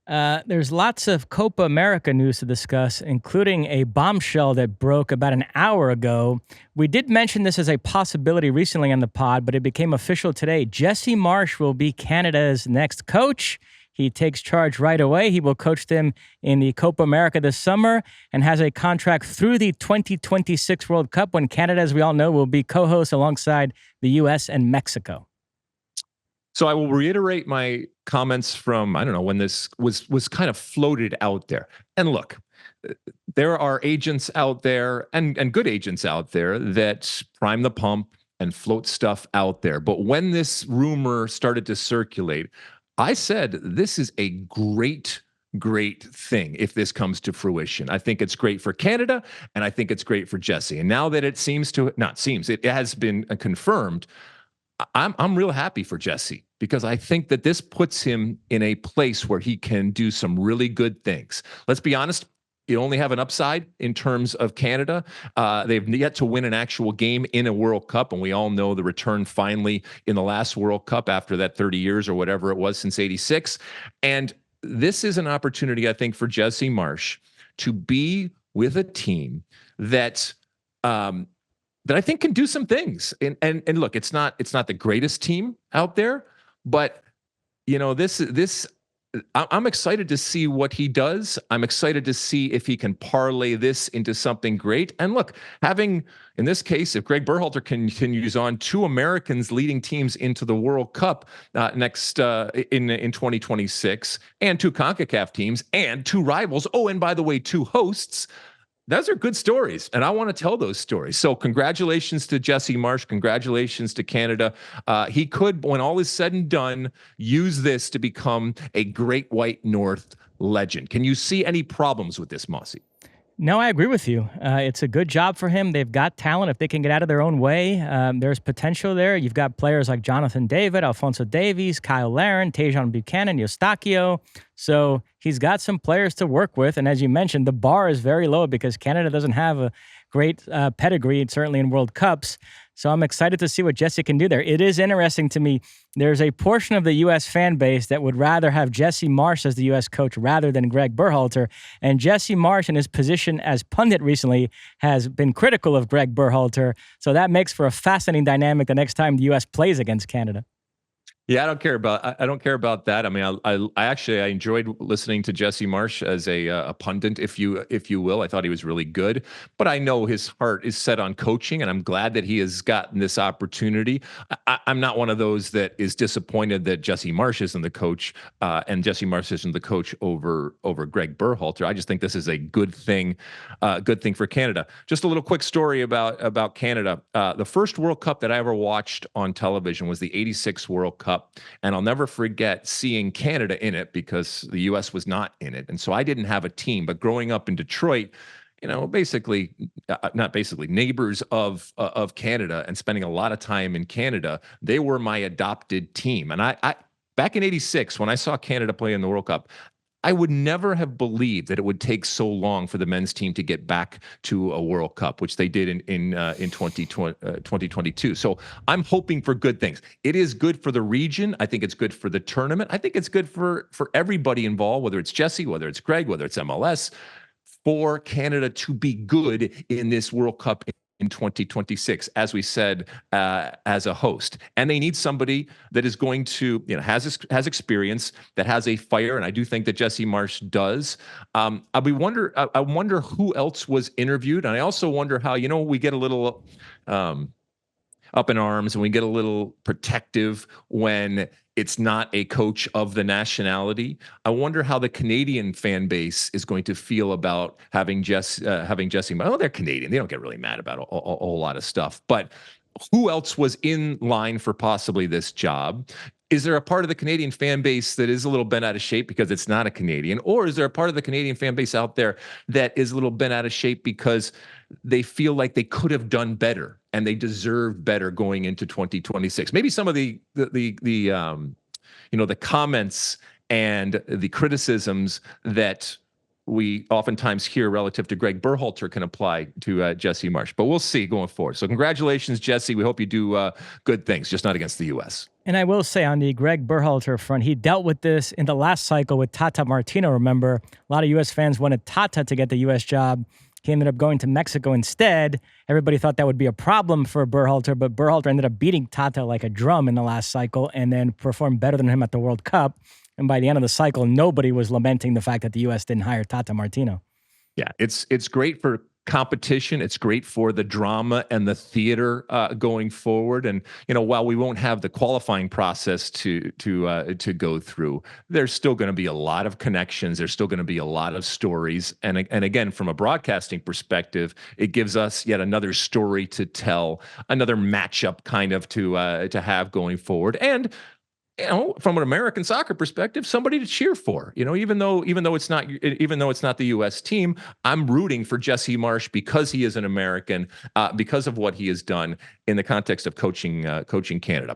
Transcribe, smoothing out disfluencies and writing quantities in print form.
There's lots of Copa America news to discuss, including a bombshell that broke about an hour ago. We did mention this as a possibility recently on the pod, but it became official today. Jesse Marsch will be Canada's next coach. He takes charge right away. He will coach them in the Copa America this summer and has a contract through the 2026 World Cup when Canada, as we all know, will be co-host alongside the US and Mexico. So I will reiterate my comments from, I don't know, when this was kind of floated out there. And look, there are agents out there and good agents out there that prime the pump and float stuff out there. But when this rumor started to circulate, I said, this is a great thing if this comes to fruition. I think it's great for Canada, and I think it's great for Jesse. And now that it it has been confirmed, I'm real happy for Jesse, because I think that this puts him in a place where he can do some really good things. Let's be honest. You only have an upside in terms of Canada. They've yet to win an actual game in a World Cup, and we all know the return finally in the last World Cup after that 30 years or whatever it was since '86. And this is an opportunity, I think, for Jesse Marsch to be with a team that I think can do some things. And look, it's not the greatest team out there, but you know, I'm excited to see what he does. I'm excited to see if he can parlay this into something great. And look, having, in this case, if Greg Berhalter continues on, two Americans leading teams into the World Cup next in 2026, and two CONCACAF teams and two rivals. Oh, and by the way, two hosts. Those are good stories, and I want to tell those stories. So congratulations to Jesse Marsch. Congratulations to Canada. He could, when all is said and done, use this to become a Great White North legend. Can you see any problems with this, Mosse? No, I agree with you. It's a good job for him. They've got talent. If they can get out of their own way, there's potential there. You've got players like Jonathan David, Alphonso Davies, Kyle Larin, Tejan Buchanan, Eustachio. So he's got some players to work with. And as you mentioned, the bar is very low because Canada doesn't have a great pedigree, certainly in World Cups. So I'm excited to see what Jesse can do there. It is interesting to me. There's a portion of the U.S. fan base that would rather have Jesse Marsch as the U.S. coach rather than Greg Berhalter. And Jesse Marsch, in his position as pundit recently, has been critical of Greg Berhalter. So that makes for a fascinating dynamic the next time the U.S. plays against Canada. Yeah, I don't care about that. I mean, I enjoyed listening to Jesse Marsch as a pundit, if you will. I thought he was really good, but I know his heart is set on coaching, and I'm glad that he has gotten this opportunity. I'm not one of those that is disappointed that Jesse Marsch isn't the coach, and Jesse Marsch isn't the coach over Greg Berhalter. I just think this is a good thing for Canada. Just a little quick story about Canada. The first World Cup that I ever watched on television was the '86 World Cup. And I'll never forget seeing Canada in it because the U.S. was not in it. And so I didn't have a team. But growing up in Detroit, you know, neighbors of Canada and spending a lot of time in Canada, they were my adopted team. And I back in '86, when I saw Canada play in the World Cup, I would never have believed that it would take so long for the men's team to get back to a World Cup, which they did in 2022. So I'm hoping for good things. It is good for the region. I think it's good for the tournament. I think it's good for everybody involved, whether it's Jesse, whether it's Greg, whether it's MLS, for Canada to be good in this World Cup in 2026, as we said, as a host. And they need somebody that is going to, you know, has experience, that has a fire, and I do think that Jesse Marsch does. I wonder who else was interviewed, and I also wonder how, you know, we get a little up in arms and we get a little protective when it's not a coach of the nationality. I wonder how the Canadian fan base is going to feel about having Jesse. Oh, they're Canadian. They don't get really mad about a whole lot of stuff. But who else was in line for possibly this job? Is there a part of the Canadian fan base that is a little bent out of shape because it's not a Canadian? Or is there a part of the Canadian fan base out there that is a little bent out of shape because they feel like they could have done better and they deserve better going into 2026? Maybe some of the comments and the criticisms that we oftentimes hear relative to Greg Berhalter can apply to Jesse Marsch. But we'll see going forward. So congratulations, Jesse. We hope you do good things, just not against the U.S. And I will say on the Greg Berhalter front, he dealt with this in the last cycle with Tata Martino. Remember, a lot of U.S. fans wanted Tata to get the U.S. job. He ended up going to Mexico instead. Everybody thought that would be a problem for Berhalter, but Berhalter ended up beating Tata like a drum in the last cycle and then performed better than him at the World Cup. And by the end of the cycle, nobody was lamenting the fact that the U.S. didn't hire Tata Martino. Yeah, it's great for competition. It's great for the drama and the theater going forward. And while we won't have the qualifying process to go through, there's still going to be a lot of connections. There's still going to be a lot of stories. And again, from a broadcasting perspective, it gives us yet another story to tell, another matchup kind of to have going forward. And from an American soccer perspective, somebody to cheer for. Even though it's not the U.S. team, I'm rooting for Jesse Marsch because he is an American, because of what he has done in the context of coaching Canada.